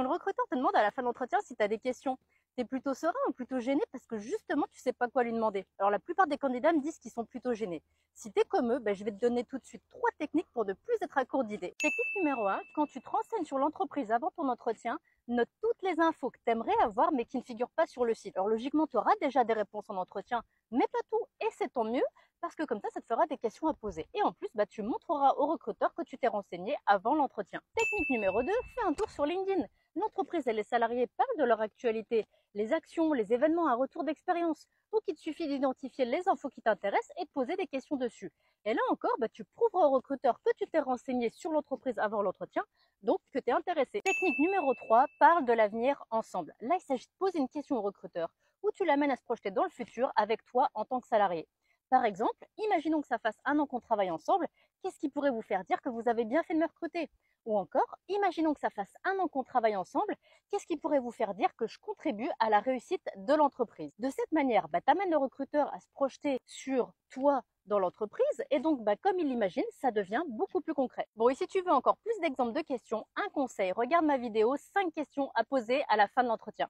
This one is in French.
Quand le recruteur te demande à la fin de l'entretien si tu as des questions, tu es plutôt serein ou plutôt gêné parce que justement tu sais pas quoi lui demander. Alors la plupart des candidats me disent qu'ils sont plutôt gênés. Si tu es comme eux, je vais te donner tout de suite 3 techniques pour ne plus être à court d'idées. Technique numéro 1, quand tu te renseignes sur l'entreprise avant ton entretien, note toutes les infos que tu aimerais avoir mais qui ne figurent pas sur le site. Alors logiquement, tu auras déjà des réponses en entretien, mais pas tout, et c'est tant mieux parce que comme ça te fera des questions à poser. Et en plus, tu montreras au recruteur que tu t'es renseigné avant l'entretien. Technique numéro 2, fais un tour sur LinkedIn. L'entreprise et les salariés parlent de leur actualité, les actions, les événements, un retour d'expérience. Donc il te suffit d'identifier les infos qui t'intéressent et de poser des questions dessus. Et là encore, tu prouveras au recruteur que tu t'es renseigné sur l'entreprise avant l'entretien, donc que tu es intéressé. Technique numéro 3, parle de l'avenir ensemble. Là, il s'agit de poser une question au recruteur où tu l'amènes à se projeter dans le futur avec toi en tant que salarié. Par exemple, imaginons que ça fasse 1 an qu'on travaille ensemble, qu'est-ce qui pourrait vous faire dire que vous avez bien fait de me recruter? Ou encore, imaginons que ça fasse 1 an qu'on travaille ensemble, qu'est-ce qui pourrait vous faire dire que je contribue à la réussite de l'entreprise? De cette manière, tu amènes le recruteur à se projeter sur toi dans l'entreprise et donc, comme il l'imagine, ça devient beaucoup plus concret. Bon, et si tu veux encore plus d'exemples de questions, un conseil, regarde ma vidéo 5 questions à poser à la fin de l'entretien.